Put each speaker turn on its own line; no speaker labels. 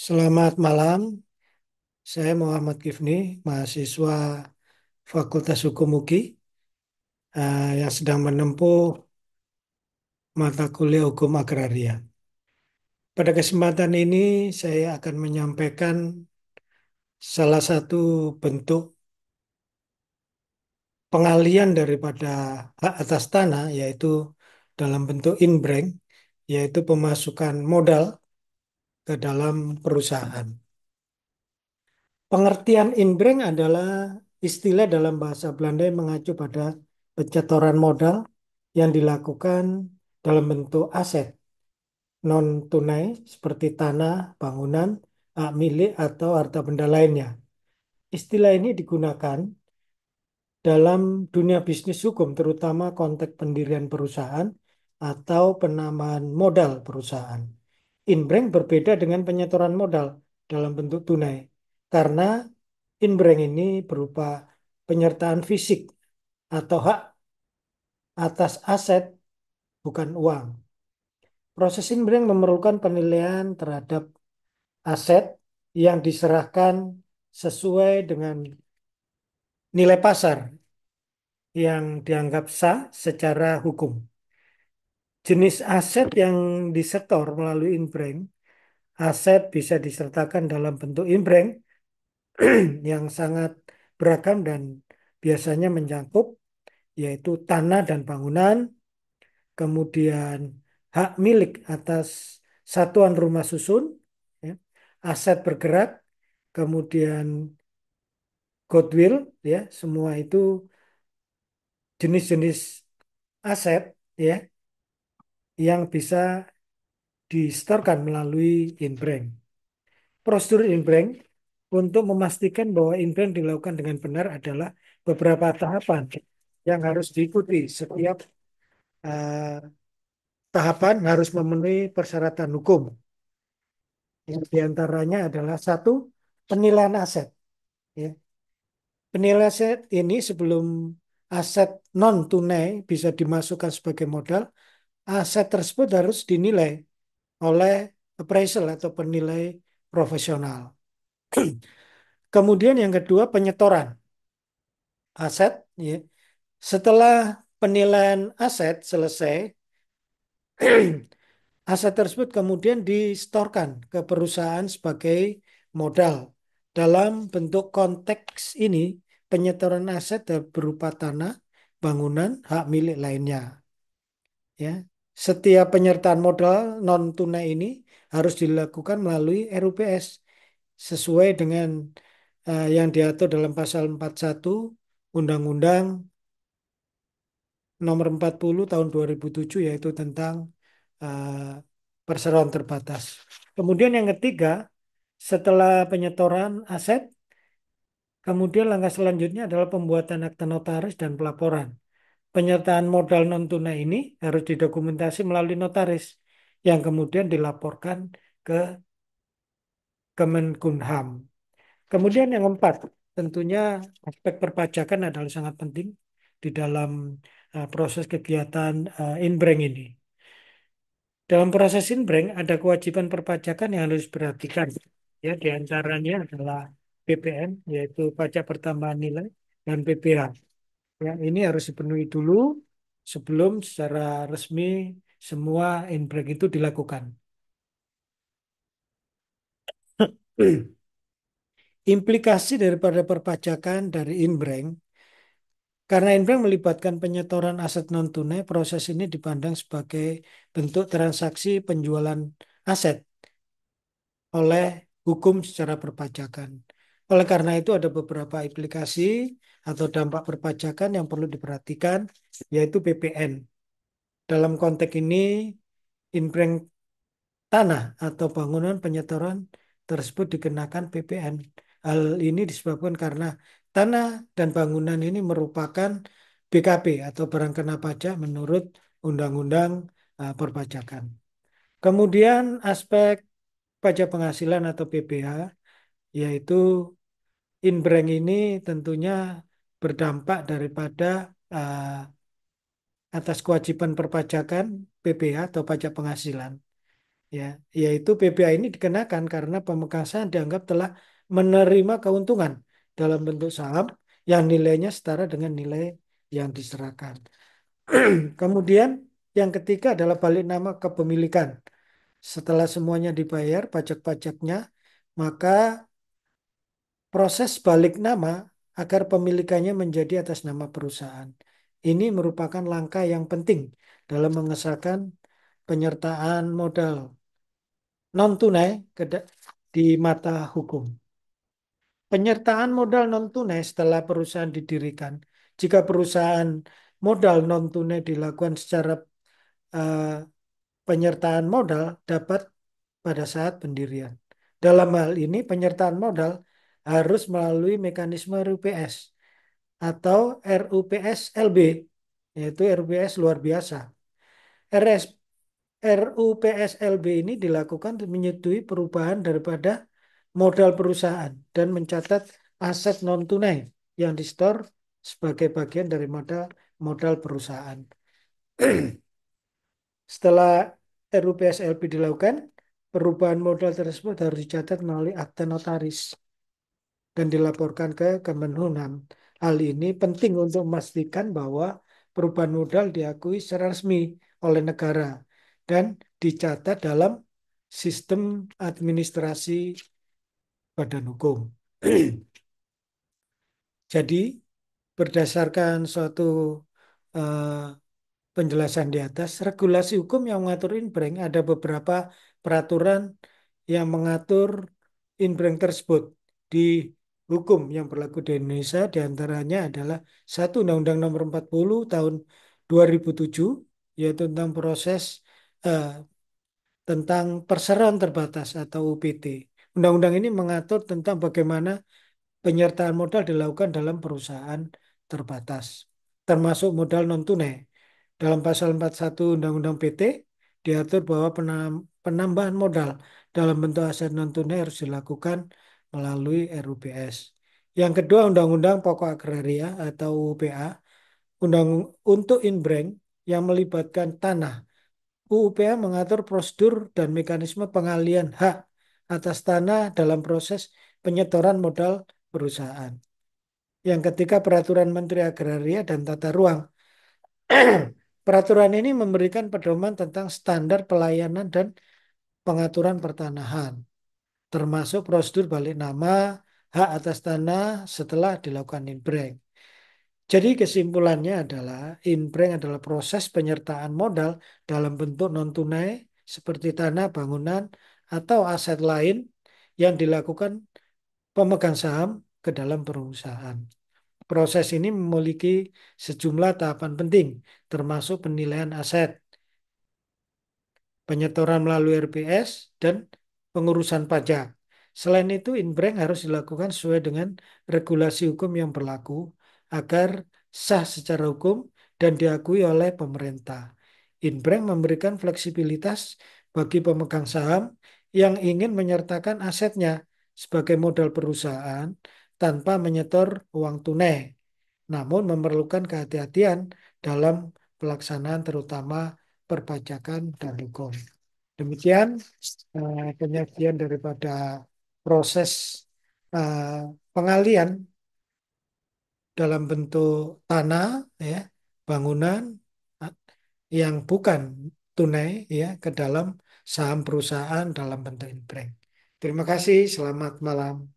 Selamat malam, saya Muhammad Kifni, mahasiswa Fakultas Hukum UGI yang sedang menempuh mata kuliah Hukum Agraria. Pada kesempatan ini saya akan menyampaikan salah satu bentuk pengalian daripada hak atas tanah, yaitu dalam bentuk inbrank, yaitu pemasukan modal ke dalam perusahaan. Pengertian inbrank adalah istilah dalam bahasa Belanda yang mengacu pada pencetoran modal yang dilakukan dalam bentuk aset non-tunai seperti tanah, bangunan, hak milik, atau harta benda lainnya. Istilah ini digunakan dalam dunia bisnis hukum, terutama konteks pendirian perusahaan atau penamaan modal perusahaan. Inbrank berbeda dengan penyetoran modal dalam bentuk tunai, karena inbrank ini berupa penyertaan fisik atau hak atas aset, bukan uang. Proses inbrank memerlukan penilaian terhadap aset yang diserahkan sesuai dengan nilai pasar yang dianggap sah secara hukum. Jenis aset yang disetor melalui inbrank, aset bisa disertakan dalam bentuk inbrank yang sangat beragam dan biasanya mencakup yaitu tanah dan bangunan, kemudian hak milik atas satuan rumah susun, ya, aset bergerak, kemudian goodwill, ya, semua itu jenis-jenis aset, ya, yang bisa disetorkan melalui inbrank. Prosedur inbrank untuk memastikan bahwa inbrank dilakukan dengan benar adalah beberapa tahapan yang harus diikuti. Setiap eh, tahapan harus memenuhi persyaratan hukum. Yang diantaranya adalah satu, penilaian aset. Ya. Penilaian aset ini sebelum aset non tunai bisa dimasukkan sebagai modal, aset tersebut harus dinilai oleh appraisal atau penilai profesional. Kemudian yang kedua, penyetoran aset. Ya. Setelah penilaian aset selesai, aset tersebut kemudian disetorkan ke perusahaan sebagai modal. Dalam bentuk konteks ini, penyetoran aset berupa tanah, bangunan, hak milik lainnya. Ya. Setiap penyertaan modal non tunai ini harus dilakukan melalui RUPS sesuai dengan yang diatur dalam pasal 41 Undang-Undang Nomor 40 tahun 2007, yaitu tentang eh, perseroan terbatas. Kemudian yang ketiga, setelah penyetoran aset, kemudian langkah selanjutnya adalah pembuatan akta notaris dan pelaporan. Penyertaan modal non tunai ini harus didokumentasi melalui notaris yang kemudian dilaporkan ke Kemenkumham. Kemudian yang keempat, tentunya aspek perpajakan adalah sangat penting di dalam proses kegiatan inbrank ini. Dalam proses inbrank ada kewajiban perpajakan yang harus diperhatikan. Ya, di antaranya adalah PPN, yaitu pajak pertambahan nilai, dan PPh. Ya, ini harus dipenuhi dulu sebelum secara resmi semua inbrank itu dilakukan. Implikasi daripada perpajakan dari inbrank, karena inbrank melibatkan penyetoran aset non-tunai, proses ini dipandang sebagai bentuk transaksi penjualan aset oleh hukum secara perpajakan. Oleh karena itu ada beberapa implikasi atau dampak perpajakan yang perlu diperhatikan, yaitu PPN. Dalam konteks ini, inbrank tanah atau bangunan penyetoran tersebut dikenakan PPN. Hal ini disebabkan karena tanah dan bangunan ini merupakan BKP atau barang kena pajak menurut Undang-Undang Perpajakan. Kemudian aspek pajak penghasilan atau PPh, yaitu inbrank ini tentunya berdampak daripada uh, atas kewajiban perpajakan PPh atau pajak penghasilan. Ya, yaitu PPh ini dikenakan karena pemegang saham dianggap telah menerima keuntungan dalam bentuk saham yang nilainya setara dengan nilai yang diserahkan. Kemudian yang ketiga adalah balik nama kepemilikan. Setelah semuanya dibayar pajak-pajaknya, maka proses balik nama agar pemilikannya menjadi atas nama perusahaan. Ini merupakan langkah yang penting dalam mengesahkan penyertaan modal non-tunai di mata hukum. Penyertaan modal non-tunai setelah perusahaan didirikan. Jika perusahaan modal non-tunai dilakukan secara eh, penyertaan modal dapat pada saat pendirian. Dalam hal ini penyertaan modal harus melalui mekanisme RUPS atau RUPS LB, yaitu RUPS luar biasa. RS, RUPSLB ini dilakukan untuk menyetujui perubahan daripada modal perusahaan dan mencatat aset non-tunai yang disetor sebagai bagian dari modal modal perusahaan. Setelah RUPSLB dilakukan, perubahan modal tersebut harus dicatat melalui akta notaris dan dilaporkan ke Kemenhunam. Hal ini penting untuk memastikan bahwa perubahan modal diakui secara resmi oleh negara dan dicatat dalam sistem administrasi badan hukum. Jadi, berdasarkan suatu eh, penjelasan di atas, regulasi hukum yang mengatur inbrank ada beberapa peraturan yang mengatur inbrank tersebut di hukum yang berlaku di Indonesia, diantaranya adalah satu Undang-Undang Nomor 40 Tahun 2007, yaitu tentang proses eh, tentang perseroan terbatas atau UPT. Undang-undang ini mengatur tentang bagaimana penyertaan modal dilakukan dalam perusahaan terbatas, termasuk modal non-tunai. Dalam pasal 41 Undang-Undang PT diatur bahwa penambahan modal dalam bentuk aset non-tunai harus dilakukan melalui RUPS. Yang kedua, Undang-Undang Pokok Agraria atau UPA, undang untuk inbrank yang melibatkan tanah. UUPA mengatur prosedur dan mekanisme pengalian hak atas tanah dalam proses penyetoran modal perusahaan. Yang ketiga, Peraturan Menteri Agraria dan Tata Ruang. Peraturan ini memberikan pedoman tentang standar pelayanan dan pengaturan pertanahan, termasuk prosedur balik nama, hak atas tanah setelah dilakukan inbrank. Jadi kesimpulannya adalah inbrank adalah proses penyertaan modal dalam bentuk non-tunai seperti tanah, bangunan, atau aset lain yang dilakukan pemegang saham ke dalam perusahaan. Proses ini memiliki sejumlah tahapan penting, termasuk penilaian aset, penyetoran melalui RPS, dan pengurusan pajak. Selain itu, inbrank harus dilakukan sesuai dengan regulasi hukum yang berlaku agar sah secara hukum dan diakui oleh pemerintah. Inbrank memberikan fleksibilitas bagi pemegang saham yang ingin menyertakan asetnya sebagai modal perusahaan tanpa menyetor uang tunai, namun memerlukan kehati-hatian dalam pelaksanaan terutama perpajakan dan hukum. Demikian penyajian daripada proses eh, pengalian dalam bentuk tanah, ya, bangunan eh, yang bukan tunai, ya, ke dalam saham perusahaan dalam bentuk inbrank. Terima kasih, selamat malam.